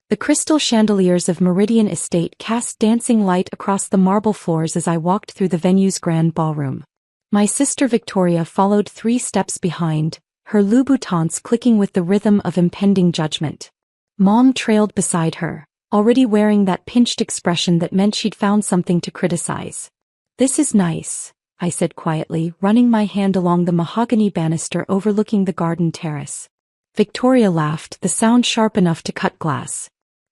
The crystal chandeliers of Meridian Estate cast dancing light across the marble floors as I walked through the venue's grand ballroom. My sister Victoria followed 3 steps behind, her Louboutins clicking with the rhythm of impending judgment. Mom trailed beside her, already wearing that pinched expression that meant she'd found something to criticize. "This is nice," I said quietly, running my hand along the mahogany banister overlooking the garden terrace. Victoria laughed, the sound sharp enough to cut glass.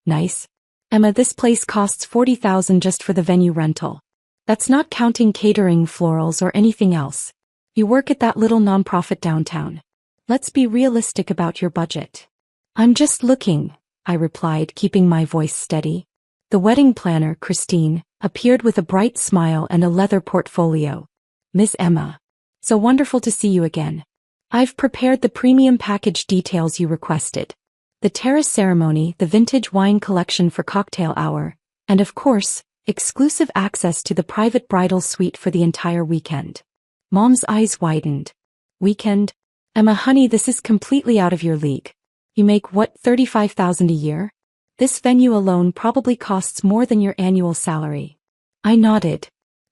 "Nice? Emma, this place costs $40,000 just for the venue rental. That's not counting catering, florals, or anything else. You work at that little nonprofit downtown. Let's be realistic about your budget." "I'm just looking," I replied, keeping my voice steady. The wedding planner, Christine, appeared with a bright smile and a leather portfolio. "Miss Emma. So wonderful to see you again. I've prepared the premium package details you requested. The terrace ceremony, the vintage wine collection for cocktail hour, and of course, exclusive access to the private bridal suite for the entire weekend." Mom's eyes widened. "Weekend? Emma, honey, this is completely out of your league. You make what, $35,000 a year? This venue alone probably costs more than your annual salary." I nodded.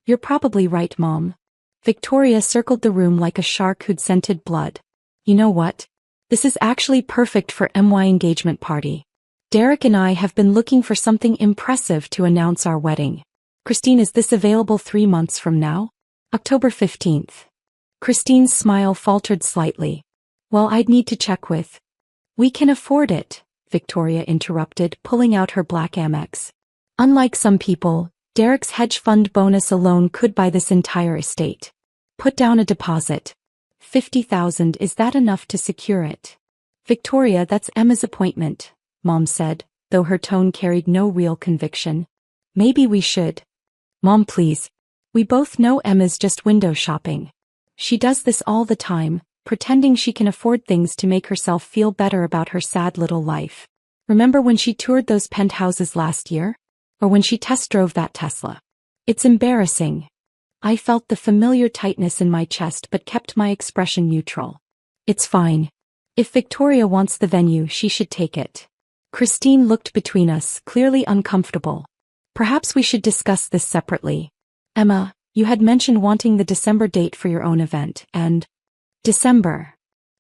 "You're probably right, Mom." Victoria circled the room like a shark who'd scented blood. "You know what? This is actually perfect for my engagement party. Derek and I have been looking for something impressive to announce our wedding. Christine, is this available 3 months from now? October 15th. Christine's smile faltered slightly. "Well, I'd need to check with—" "We can afford it," Victoria interrupted, pulling out her black Amex. "Unlike some people, Derek's hedge fund bonus alone could buy this entire estate. Put down a deposit. 50,000, is that enough to secure it?" "Victoria, that's Emma's appointment," Mom said, though her tone carried no real conviction. "Maybe we should." "Mom, please. We both know Emma's just window shopping. She does this all the time, pretending she can afford things to make herself feel better about her sad little life. Remember when she toured those penthouses last year? Or when she test drove that Tesla? It's embarrassing." I felt the familiar tightness in my chest but kept my expression neutral. "It's fine. If Victoria wants the venue, she should take it." Christine looked between us, clearly uncomfortable. "Perhaps we should discuss this separately. Emma, you had mentioned wanting the December date for your own event, and—" "December."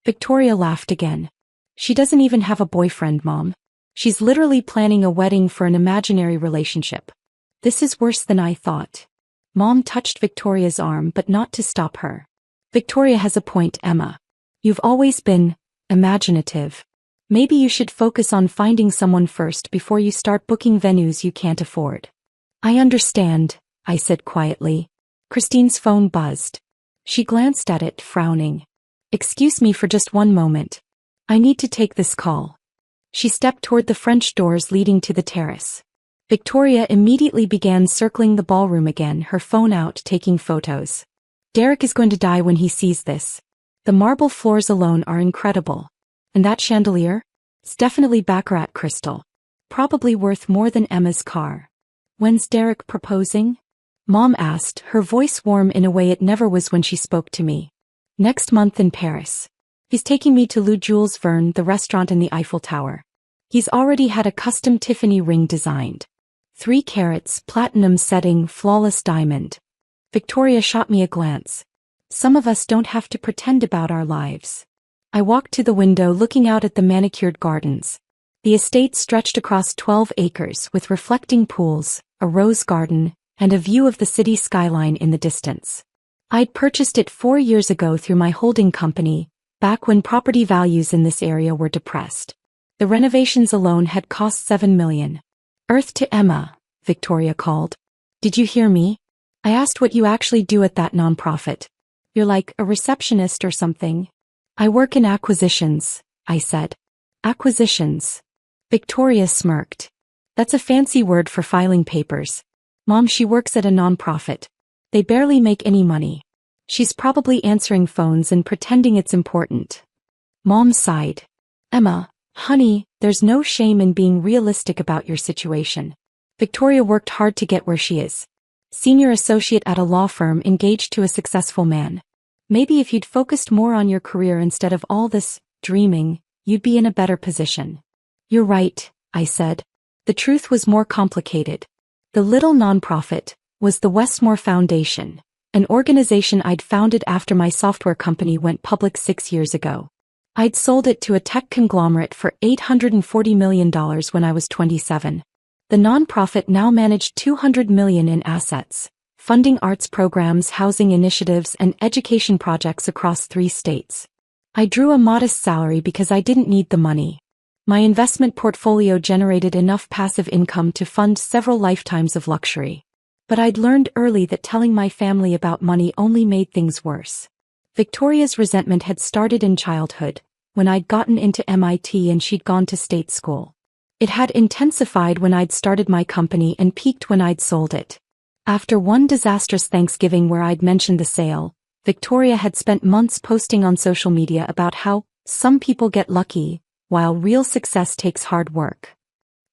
Victoria laughed again. "She doesn't even have a boyfriend, Mom. She's literally planning a wedding for an imaginary relationship. This is worse than I thought." Mom touched Victoria's arm but not to stop her. "Victoria has a point, Emma. You've always been imaginative. Maybe you should focus on finding someone first before you start booking venues you can't afford." "I understand," I said quietly. Christine's phone buzzed. She glanced at it, frowning. "Excuse me for just one moment. I need to take this call." She stepped toward the French doors leading to the terrace. Victoria immediately began circling the ballroom again, her phone out, taking photos. "Derek is going to die when he sees this. The marble floors alone are incredible. And that chandelier? It's definitely baccarat crystal. Probably worth more than Emma's car." "When's Derek proposing?" Mom asked, her voice warm in a way it never was when she spoke to me. "Next month in Paris. He's taking me to Le Jules Verne, the restaurant in the Eiffel Tower. He's already had a custom Tiffany ring designed. 3 carats, platinum setting, flawless diamond." Victoria shot me a glance. "Some of us don't have to pretend about our lives." I walked to the window, looking out at the manicured gardens. The estate stretched across 12 acres with reflecting pools, a rose garden, and a view of the city skyline in the distance. I'd purchased it 4 years ago through my holding company, back when property values in this area were depressed. The renovations alone had cost $7 million. "Earth to Emma," Victoria called. "Did you hear me? I asked what you actually do at that nonprofit. You're like a receptionist or something." "I work in acquisitions," I said. "Acquisitions?" Victoria smirked. "That's a fancy word for filing papers. Mom, she works at a nonprofit. They barely make any money. She's probably answering phones and pretending it's important." Mom sighed. "Emma, honey, there's no shame in being realistic about your situation. Victoria worked hard to get where she is. Senior associate at a law firm, engaged to a successful man. Maybe if you'd focused more on your career instead of all this dreaming, you'd be in a better position." "You're right," I said. The truth was more complicated. The little nonprofit was the Westmore Foundation, an organization I'd founded after my software company went public 6 years ago. I'd sold it to a tech conglomerate for $840 million when I was 27. The nonprofit now managed $200 million in assets, funding arts programs, housing initiatives, and education projects across 3 states. I drew a modest salary because I didn't need the money. My investment portfolio generated enough passive income to fund several lifetimes of luxury. But I'd learned early that telling my family about money only made things worse. Victoria's resentment had started in childhood, when I'd gotten into MIT and she'd gone to state school. It had intensified when I'd started my company and peaked when I'd sold it. After one disastrous Thanksgiving where I'd mentioned the sale, Victoria had spent months posting on social media about how some people get lucky, while real success takes hard work.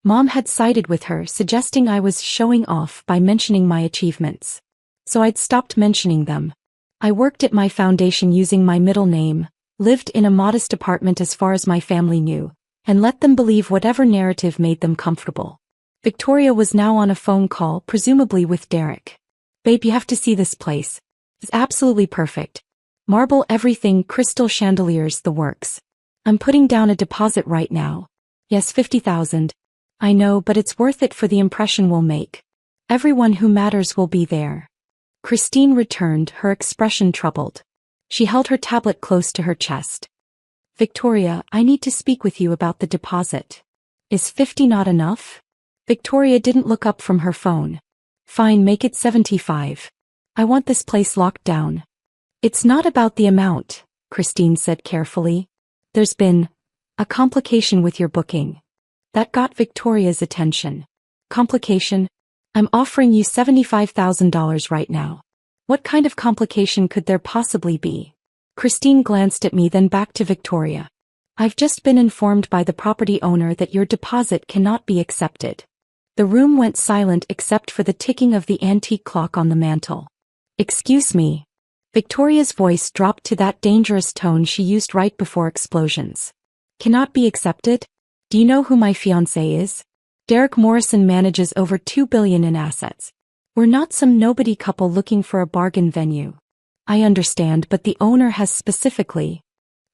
Mom had sided with her, suggesting I was showing off by mentioning my achievements. So I'd stopped mentioning them. I worked at my foundation using my middle name, lived in a modest apartment as far as my family knew, and let them believe whatever narrative made them comfortable. Victoria was now on a phone call, presumably with Derek. "Babe, you have to see this place. It's absolutely perfect. Marble everything, crystal chandeliers, the works. I'm putting down a deposit right now. Yes, $50,000. I know, but it's worth it for the impression we'll make. Everyone who matters will be there." Christine returned, her expression troubled. She held her tablet close to her chest. "Victoria, I need to speak with you about the deposit. Is 50 not enough?" Victoria didn't look up from her phone. "Fine, make it 75. I want this place locked down." "It's not about the amount," Christine said carefully. "There's been a complication with your booking." That got Victoria's attention. "Complication? I'm offering you $75,000 right now. What kind of complication could there possibly be?" Christine glanced at me, then back to Victoria. "I've just been informed by the property owner that your deposit cannot be accepted." The room went silent except for the ticking of the antique clock on the mantel. "Excuse me." Victoria's voice dropped to that dangerous tone she used right before explosions. "Cannot be accepted? Do you know who my fiancé is? Derek Morrison manages over $2 billion in assets. We're not some nobody couple looking for a bargain venue." "I understand, but the owner has specifically—"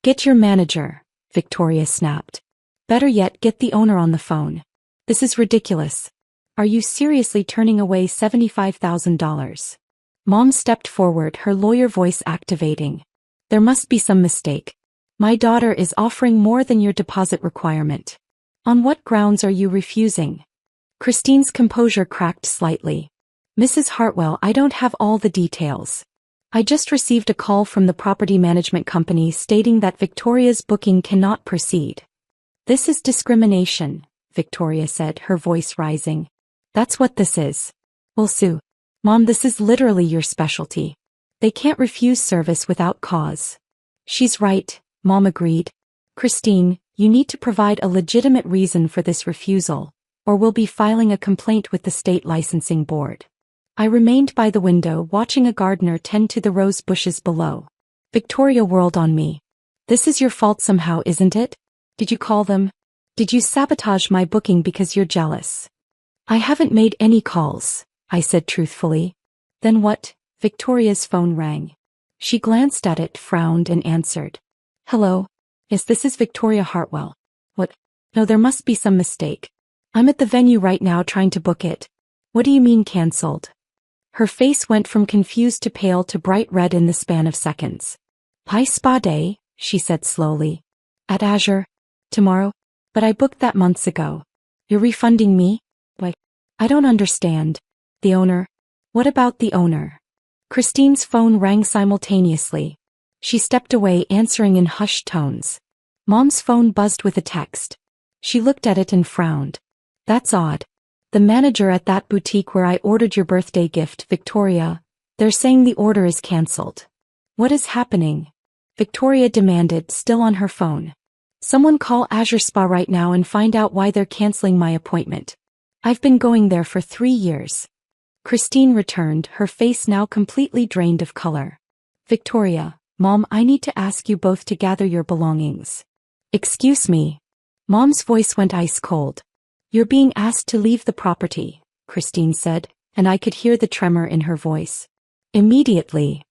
"Get your manager," Victoria snapped. "Better yet, get the owner on the phone. This is ridiculous. Are you seriously turning away $75,000? Mom stepped forward, her lawyer voice activating. "There must be some mistake. My daughter is offering more than your deposit requirement. On what grounds are you refusing?" Christine's composure cracked slightly. "Mrs. Hartwell, I don't have all the details. I just received a call from the property management company stating that Victoria's booking cannot proceed." "This is discrimination," Victoria said, her voice rising. "That's what this is. We'll sue." "Mom, this is literally your specialty. They can't refuse service without cause." "She's right," Mom agreed. "Christine, you need to provide a legitimate reason for this refusal, or we'll be filing a complaint with the state licensing board." I remained by the window watching a gardener tend to the rose bushes below. Victoria whirled on me. "This is your fault somehow, isn't it? Did you call them? Did you sabotage my booking because you're jealous?" "I haven't made any calls," I said truthfully. "Then what?" Victoria's phone rang. She glanced at it, frowned, and answered. "Hello? Yes, this is Victoria Hartwell. What? No, there must be some mistake. I'm at the venue right now trying to book it. What do you mean cancelled?" Her face went from confused to pale to bright red in the span of seconds. "High spa day," she said slowly. "At Azure? Tomorrow? But I booked that months ago. You're refunding me? Why? I don't understand. The owner? What about the owner?" Christine's phone rang simultaneously. She stepped away, answering in hushed tones. Mom's phone buzzed with a text. She looked at it and frowned. "That's odd. The manager at that boutique where I ordered your birthday gift, Victoria, they're saying the order is cancelled." "What is happening?" Victoria demanded, still on her phone. "Someone call Azure Spa right now and find out why they're cancelling my appointment. I've been going there for 3 years. Christine returned, her face now completely drained of color. "Victoria, Mom, I need to ask you both to gather your belongings." "Excuse me." Mom's voice went ice cold. You're being asked to leave the property, Christine said, and I could hear the tremor in her voice. Immediately.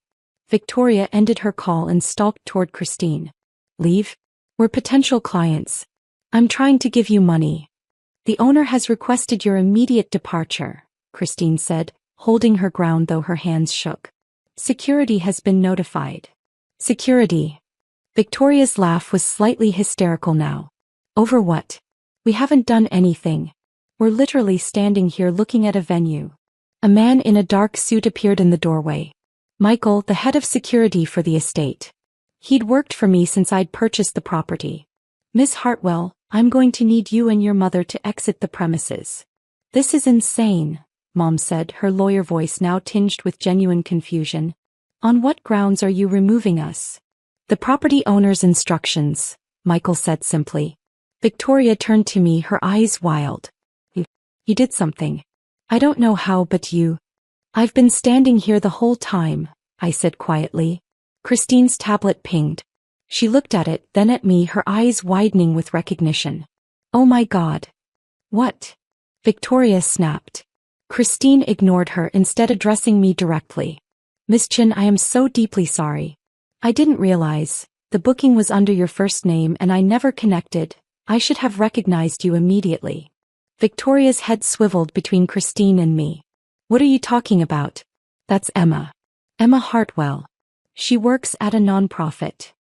Victoria ended her call and stalked toward Christine. Leave? We're potential clients. I'm trying to give you money. The owner has requested your immediate departure, Christine said, holding her ground though her hands shook. Security has been notified. Security. Victoria's laugh was slightly hysterical now. Over what? We haven't done anything. We're literally standing here looking at a venue. A man in a dark suit appeared in the doorway. Michael, the head of security for the estate. He'd worked for me since I'd purchased the property. Miss Hartwell, I'm going to need you and your mother to exit the premises. This is insane, Mom said, her lawyer voice now tinged with genuine confusion. On what grounds are you removing us? The property owner's instructions, Michael said simply. Victoria turned to me, her eyes wild. You did something. I don't know how, but you. I've been standing here the whole time, I said quietly. Christine's tablet pinged. She looked at it, then at me, her eyes widening with recognition. Oh my God. What? Victoria snapped. Christine ignored her, instead addressing me directly. Miss Chin, I am so deeply sorry. I didn't realize. The booking was under your first name and I never connected. I should have recognized you immediately. Victoria's head swiveled between Christine and me. What are you talking about? That's Emma. Emma Hartwell. She works at a non-profit.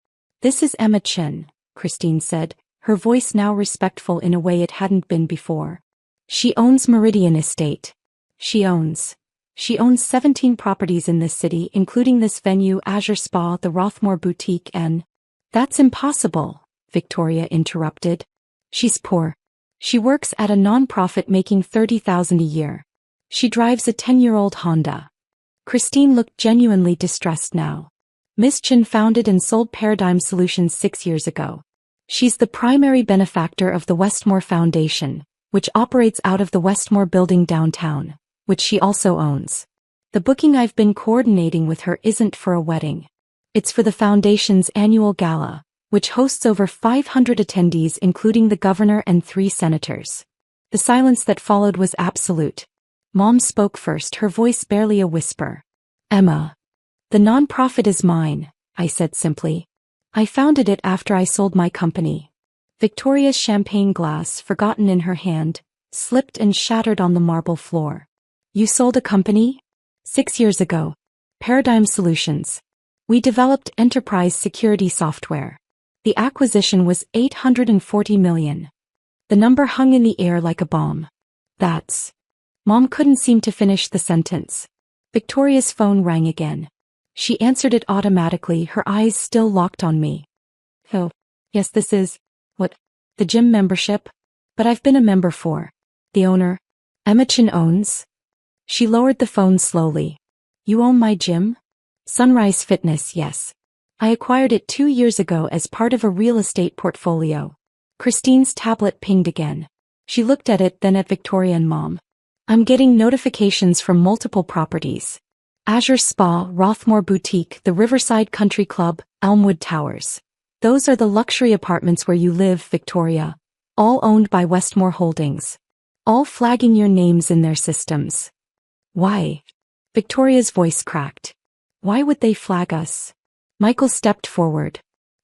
This is Emma Chin, Christine said, her voice now respectful in a way it hadn't been before. She owns Meridian Estate. She owns 17 properties in this city, including this venue, Azure Spa, the Rothmore Boutique, and... That's impossible, Victoria interrupted. She's poor. She works at a non-profit making $30,000 a year. She drives a 10-year-old Honda. Christine looked genuinely distressed now. Miss Chin founded and sold Paradigm Solutions 6 years ago. She's the primary benefactor of the Westmore Foundation, which operates out of the Westmore building downtown, which she also owns. The booking I've been coordinating with her isn't for a wedding. It's for the foundation's annual gala, which hosts over 500 attendees including the governor and 3 senators. The silence that followed was absolute. Mom spoke first, her voice barely a whisper. Emma. The nonprofit is mine, I said simply. I founded it after I sold my company. Victoria's champagne glass, forgotten in her hand, slipped and shattered on the marble floor. You sold a company? 6 years ago. Paradigm Solutions. We developed enterprise security software. The acquisition was $840 million. The number hung in the air like a bomb. That's... Mom couldn't seem to finish the sentence. Victoria's phone rang again. She answered it automatically, her eyes still locked on me. Oh, yes, this is... What? The gym membership? But I've been a member for... The owner? Emma Chin owns? She lowered the phone slowly. You own my gym? Sunrise Fitness, yes. I acquired it 2 years ago as part of a real estate portfolio. Christine's tablet pinged again. She looked at it, then at Victoria and Mom. I'm getting notifications from multiple properties. Azure Spa, Rothmore Boutique, the Riverside Country Club, Elmwood Towers. Those are the luxury apartments where you live, Victoria. All owned by Westmore Holdings. All flagging your names in their systems. Why? Victoria's voice cracked. Why would they flag us? Michael stepped forward.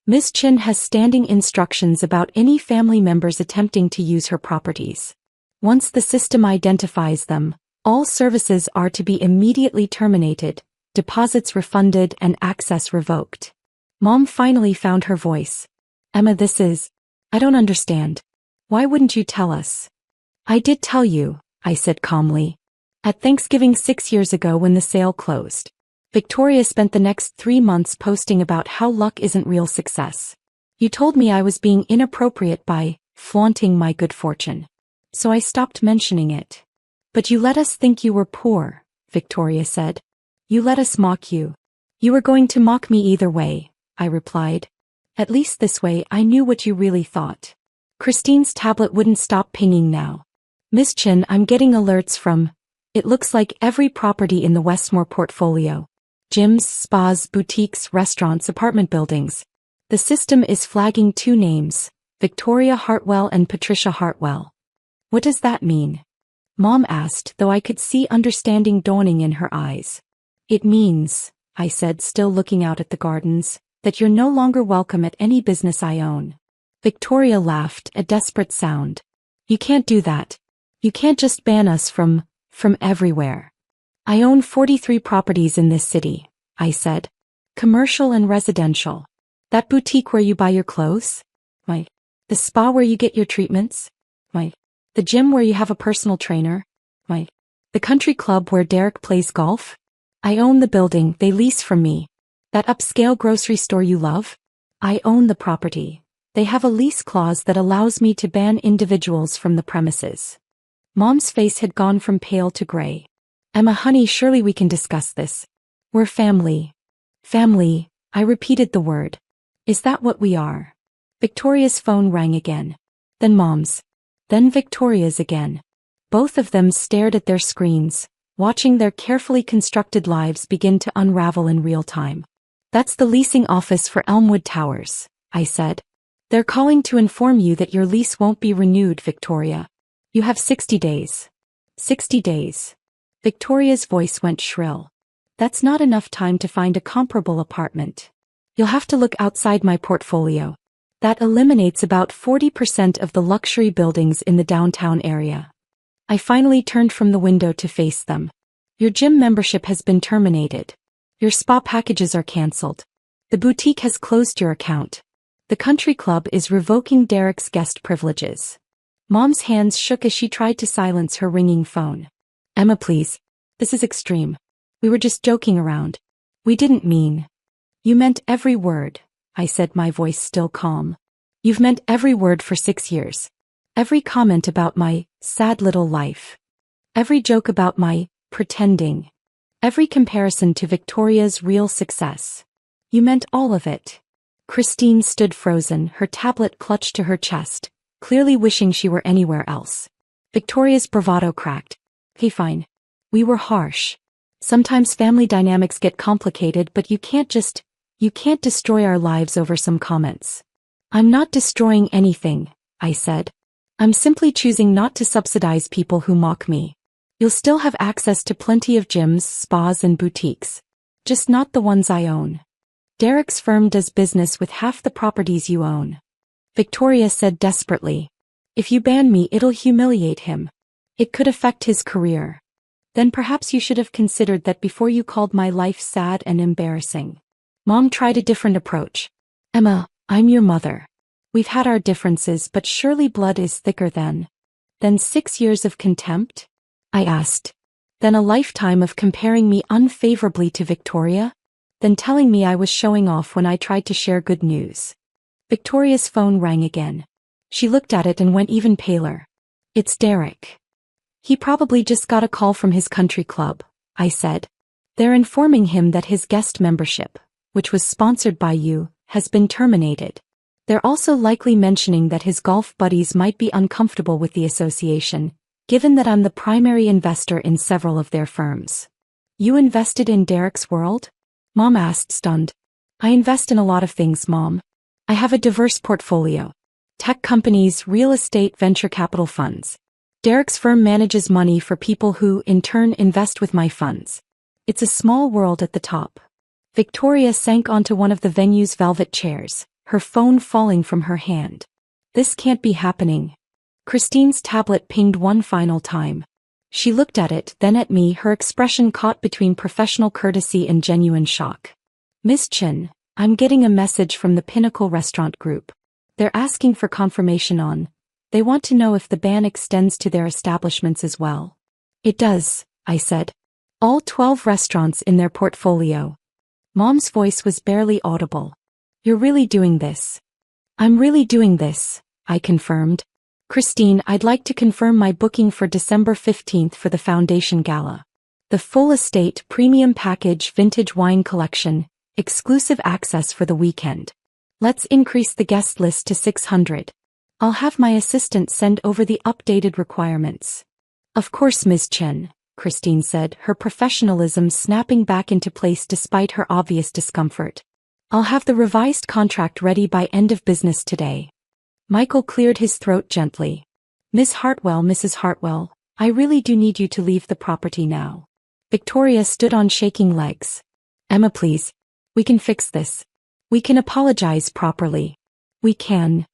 Miss Chin has standing instructions about any family members attempting to use her properties. Once the system identifies them, all services are to be immediately terminated, deposits refunded and access revoked. Mom finally found her voice. Emma, this is... I don't understand. Why wouldn't you tell us? I did tell you, I said calmly. At Thanksgiving 6 years ago when the sale closed. Victoria spent the next 3 months posting about how luck isn't real success. You told me I was being inappropriate by flaunting my good fortune. So I stopped mentioning it. But you let us think you were poor, Victoria said. You let us mock you. You were going to mock me either way, I replied. At least this way I knew what you really thought. Christine's tablet wouldn't stop pinging now. Miss Chin, I'm getting alerts from... It looks like every property in the Westmore portfolio. Gyms, spas, boutiques, restaurants, apartment buildings. The system is flagging 2 names, Victoria Hartwell and Patricia Hartwell. What does that mean? Mom asked, though I could see understanding dawning in her eyes. It means, I said, still looking out at the gardens, that you're no longer welcome at any business I own. Victoria laughed, a desperate sound. You can't do that. You can't just ban us from everywhere. I own 43 properties in this city, I said. Commercial and residential. That boutique where you buy your clothes? Right. The spa where you get your treatments? Right. The gym where you have a personal trainer? Right. The country club where Derek plays golf? I own the building they lease from me. That upscale grocery store you love? I own the property. They have a lease clause that allows me to ban individuals from the premises. Mom's face had gone from pale to gray. Emma, honey, surely we can discuss this. We're family. Family, I repeated the word. Is that what we are? Victoria's phone rang again. Then Mom's. Then Victoria's again. Both of them stared at their screens, watching their carefully constructed lives begin to unravel in real time. That's the leasing office for Elmwood Towers, I said. They're calling to inform you that your lease won't be renewed, Victoria. You have 60 days. 60 days. Victoria's voice went shrill. That's not enough time to find a comparable apartment. You'll have to look outside my portfolio. That eliminates about 40% of the luxury buildings in the downtown area. I finally turned from the window to face them. Your gym membership has been terminated. Your spa packages are cancelled. The boutique has closed your account. The country club is revoking Derek's guest privileges. Mom's hands shook as she tried to silence her ringing phone. Emma, please. This is extreme. We were just joking around. We didn't mean. You meant every word, I said, my voice still calm. You've meant every word for 6 years. Every comment about my sad little life. Every joke about my pretending. Every comparison to Victoria's real success. You meant all of it. Christine stood frozen, her tablet clutched to her chest, clearly wishing she were anywhere else. Victoria's bravado cracked. Hey, fine. We were harsh. Sometimes family dynamics get complicated, but you can't destroy our lives over some comments. I'm not destroying anything, I said. I'm simply choosing not to subsidize people who mock me. You'll still have access to plenty of gyms, spas, and boutiques. Just not the ones I own. Derek's firm does business with half the properties you own. Victoria said desperately. If you ban me, it'll humiliate him. It could affect his career. Then perhaps you should have considered that before you called my life sad and embarrassing. Mom tried a different approach. Emma, I'm your mother. We've had our differences, but surely blood is thicker than 6 years of contempt? I asked. Then a lifetime of comparing me unfavorably to Victoria? Then telling me I was showing off when I tried to share good news. Victoria's phone rang again. She looked at it and went even paler. It's Derek. He probably just got a call from his country club, I said. They're informing him that his guest membership, which was sponsored by you, has been terminated. They're also likely mentioning that his golf buddies might be uncomfortable with the association, given that I'm the primary investor in several of their firms. You invested in Derek's world? Mom asked, stunned. I invest in a lot of things, Mom. I have a diverse portfolio. Tech companies, real estate, venture capital funds. Derek's firm manages money for people who, in turn, invest with my funds. It's a small world at the top. Victoria sank onto one of the venue's velvet chairs, her phone falling from her hand. This can't be happening. Christine's tablet pinged one final time. She looked at it, then at me, her expression caught between professional courtesy and genuine shock. Miss Chin, I'm getting a message from the Pinnacle Restaurant Group. They're asking for confirmation on. They want to know if the ban extends to their establishments as well. It does, I said. All 12 restaurants in their portfolio. Mom's voice was barely audible. You're really doing this? I'm really doing this, I confirmed. Christine, I'd like to confirm my booking for December 15th for the Foundation Gala. The full estate premium package vintage wine collection, exclusive access for the weekend. Let's increase the guest list to 600. I'll have my assistant send over the updated requirements. Of course, Ms. Chen, Christine said, her professionalism snapping back into place despite her obvious discomfort. I'll have the revised contract ready by end of business today. Michael cleared his throat gently. Miss Hartwell, Mrs. Hartwell, I really do need you to leave the property now. Victoria stood on shaking legs. Emma, please. We can fix this. We can apologize properly. We can.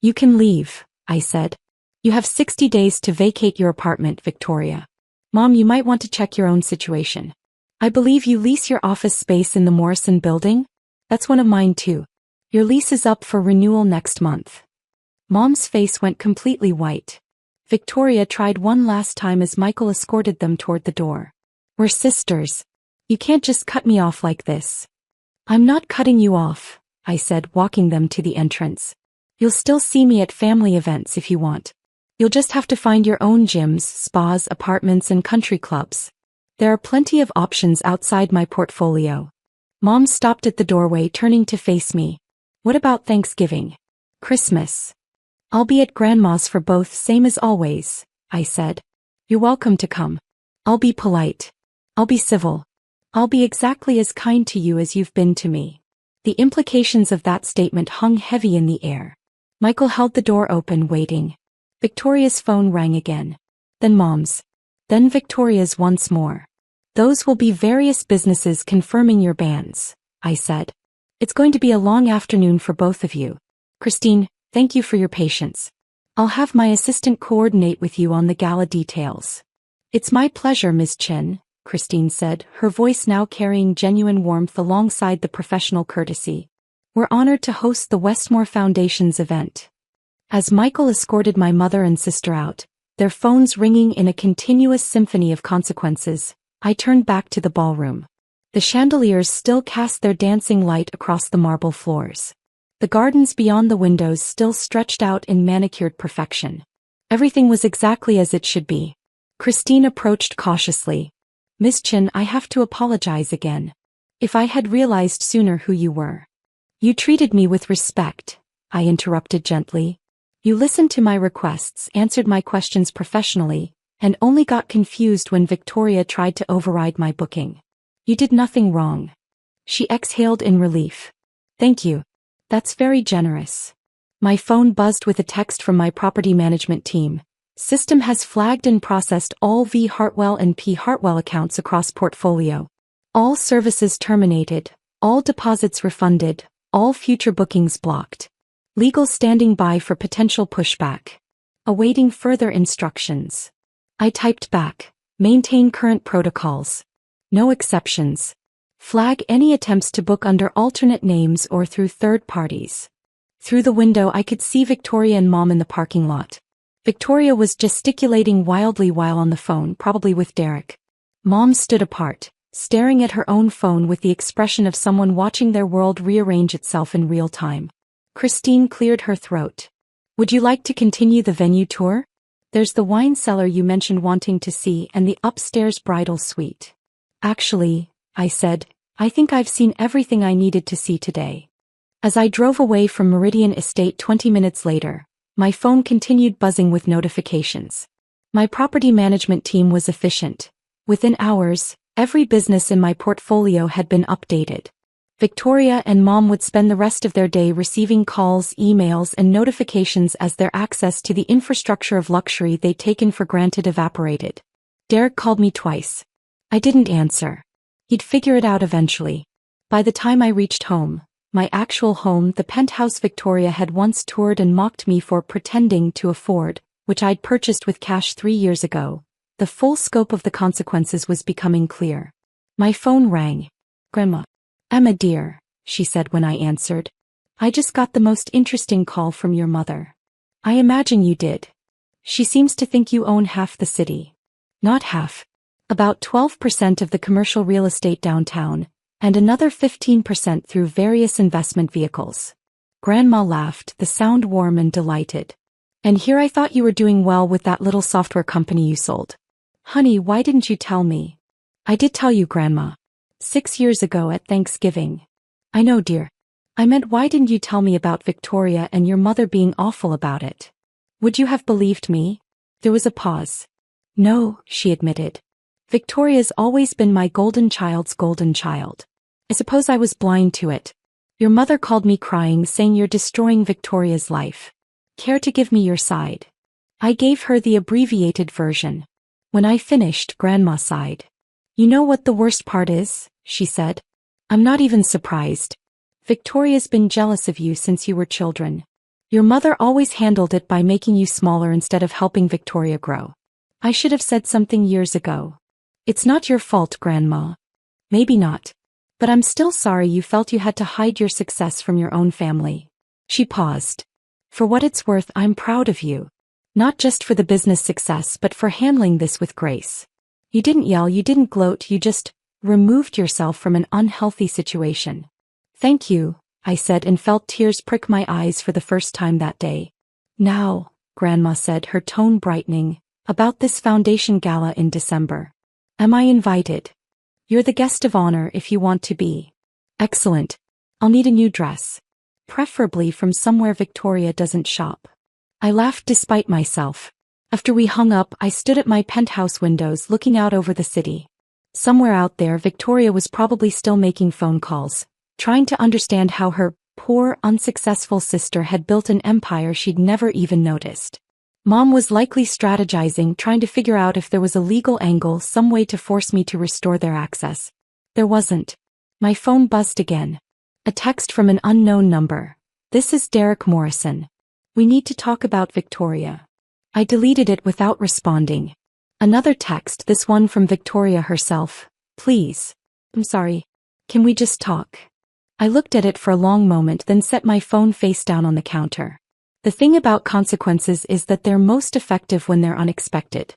You can leave, I said. You have 60 days to vacate your apartment, Victoria. Mom, you might want to check your own situation. I believe you lease your office space in the Morrison building? That's one of mine too. Your lease is up for renewal next month. Mom's face went completely white. Victoria tried one last time as Michael escorted them toward the door. We're sisters. You can't just cut me off like this. I'm not cutting you off, I said, walking them to the entrance. You'll still see me at family events if you want. You'll just have to find your own gyms, spas, apartments, and country clubs. There are plenty of options outside my portfolio. Mom stopped at the doorway, turning to face me. What about Thanksgiving? Christmas? I'll be at Grandma's for both, same as always, I said. You're welcome to come. I'll be polite. I'll be civil. I'll be exactly as kind to you as you've been to me. The implications of that statement hung heavy in the air. Michael held the door open, waiting. Victoria's phone rang again. Then Mom's. Then Victoria's once more. Those will be various businesses confirming your bans, I said. It's going to be a long afternoon for both of you. Christine, thank you for your patience. I'll have my assistant coordinate with you on the gala details. It's my pleasure, Ms. Chen, Christine said, her voice now carrying genuine warmth alongside the professional courtesy. We're honored to host the Westmore Foundation's event. As Michael escorted my mother and sister out, their phones ringing in a continuous symphony of consequences, I turned back to the ballroom. The chandeliers still cast their dancing light across the marble floors. The gardens beyond the windows still stretched out in manicured perfection. Everything was exactly as it should be. Christine approached cautiously. Miss Chen, I have to apologize again. If I had realized sooner who you were. You treated me with respect, I interrupted gently. You listened to my requests, answered my questions professionally, and only got confused when Victoria tried to override my booking. You did nothing wrong. She exhaled in relief. Thank you. That's very generous. My phone buzzed with a text from my property management team. System has flagged and processed all V. Hartwell and P. Hartwell accounts across portfolio. All services terminated, all deposits refunded, all future bookings blocked. Legal standing by for potential pushback. Awaiting further instructions. I typed back. Maintain current protocols. No exceptions. Flag any attempts to book under alternate names or through third parties. Through the window I could see Victoria and Mom in the parking lot. Victoria was gesticulating wildly while on the phone, probably with Derek. Mom stood apart, staring at her own phone with the expression of someone watching their world rearrange itself in real time. Christine cleared her throat. Would you like to continue the venue tour? There's the wine cellar you mentioned wanting to see and the upstairs bridal suite. Actually, I said, I think I've seen everything I needed to see today. As I drove away from Meridian Estate 20 minutes later, my phone continued buzzing with notifications. My property management team was efficient. Within hours, every business in my portfolio had been updated. Victoria and Mom would spend the rest of their day receiving calls, emails, and notifications as their access to the infrastructure of luxury they'd taken for granted evaporated. Derek called me twice. I didn't answer. He'd figure it out eventually. By the time I reached home, my actual home, the penthouse Victoria had once toured and mocked me for pretending to afford, which I'd purchased with cash 3 years ago, the full scope of the consequences was becoming clear. My phone rang. Grandma. Emma dear, she said when I answered. I just got the most interesting call from your mother. I imagine you did. She seems to think you own half the city. Not half. About 12% of the commercial real estate downtown, and another 15% through various investment vehicles. Grandma laughed, the sound warm and delighted. And here I thought you were doing well with that little software company you sold. Honey, why didn't you tell me? I did tell you, Grandma. 6 years ago at Thanksgiving. I know, dear. I meant why didn't you tell me about Victoria and your mother being awful about it? Would you have believed me? There was a pause. No, she admitted. Victoria's always been my golden child's golden child. I suppose I was blind to it. Your mother called me crying saying you're destroying Victoria's life. Care to give me your side? I gave her the abbreviated version. When I finished, Grandma sighed. You know what the worst part is? She said. I'm not even surprised. Victoria's been jealous of you since you were children. Your mother always handled it by making you smaller instead of helping Victoria grow. I should have said something years ago. It's not your fault, Grandma. Maybe not. But I'm still sorry you felt you had to hide your success from your own family. She paused. For what it's worth, I'm proud of you. Not just for the business success but for handling this with grace. You didn't yell, you didn't gloat, you just removed yourself from an unhealthy situation. Thank you, I said and felt tears prick my eyes for the first time that day. Now, Grandma said, her tone brightening, about this foundation gala in December. Am I invited? You're the guest of honor if you want to be. Excellent. I'll need a new dress. Preferably from somewhere Victoria doesn't shop. I laughed despite myself. After we hung up, I stood at my penthouse windows looking out over the city. Somewhere out there, Victoria was probably still making phone calls, trying to understand how her poor, unsuccessful sister had built an empire she'd never even noticed. Mom was likely strategizing, trying to figure out if there was a legal angle, some way to force me to restore their access. There wasn't. My phone buzzed again. A text from an unknown number. This is Derek Morrison. We need to talk about Victoria. I deleted it without responding. Another text, this one from Victoria herself. Please. I'm sorry. Can we just talk? I looked at it for a long moment, then set my phone face down on the counter. The thing about consequences is that they're most effective when they're unexpected.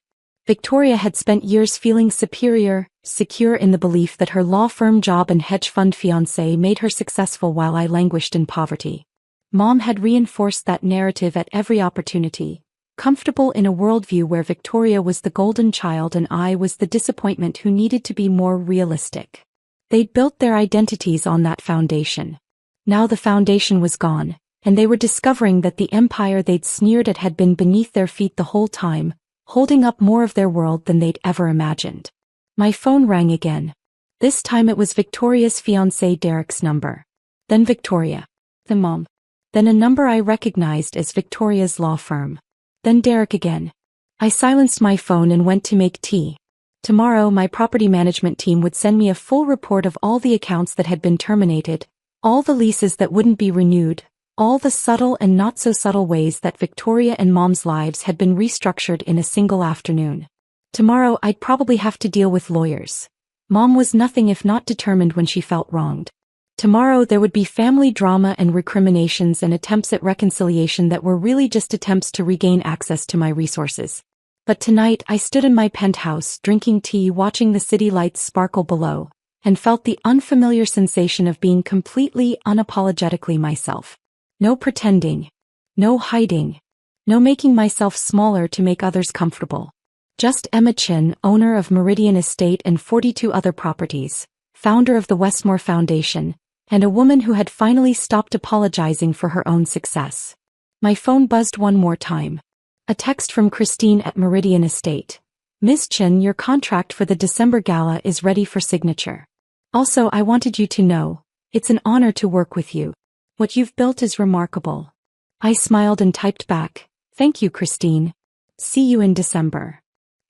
Victoria had spent years feeling superior, secure in the belief that her law firm job and hedge fund fiancé made her successful while I languished in poverty. Mom had reinforced that narrative at every opportunity, comfortable in a worldview where Victoria was the golden child and I was the disappointment who needed to be more realistic. They'd built their identities on that foundation. Now the foundation was gone, and they were discovering that the empire they'd sneered at had been beneath their feet the whole time, holding up more of their world than they'd ever imagined. My phone rang again. This time it was Victoria's fiancé Derek's number. Then Victoria. Then Mom. Then a number I recognized as Victoria's law firm. Then Derek again. I silenced my phone and went to make tea. Tomorrow my property management team would send me a full report of all the accounts that had been terminated, all the leases that wouldn't be renewed, all the subtle and not so subtle ways that Victoria and Mom's lives had been restructured in a single afternoon. Tomorrow I'd probably have to deal with lawyers. Mom was nothing if not determined when she felt wronged. Tomorrow there would be family drama and recriminations and attempts at reconciliation that were really just attempts to regain access to my resources. But tonight I stood in my penthouse drinking tea, watching the city lights sparkle below, and felt the unfamiliar sensation of being completely unapologetically myself. No pretending. No hiding. No making myself smaller to make others comfortable. Just Emma Chin, owner of Meridian Estate and 42 other properties, founder of the Westmore Foundation, and a woman who had finally stopped apologizing for her own success. My phone buzzed one more time. A text from Christine at Meridian Estate. Ms. Chin, your contract for the December gala is ready for signature. Also, I wanted you to know, it's an honor to work with you. What you've built is remarkable. I smiled and typed back, thank you, Christine. See you in December.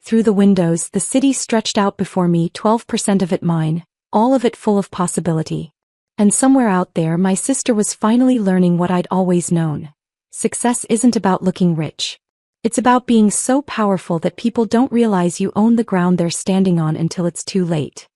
Through the windows, the city stretched out before me, 12% of it mine, all of it full of possibility. And somewhere out there, my sister was finally learning what I'd always known. Success isn't about looking rich. It's about being so powerful that people don't realize you own the ground they're standing on until it's too late.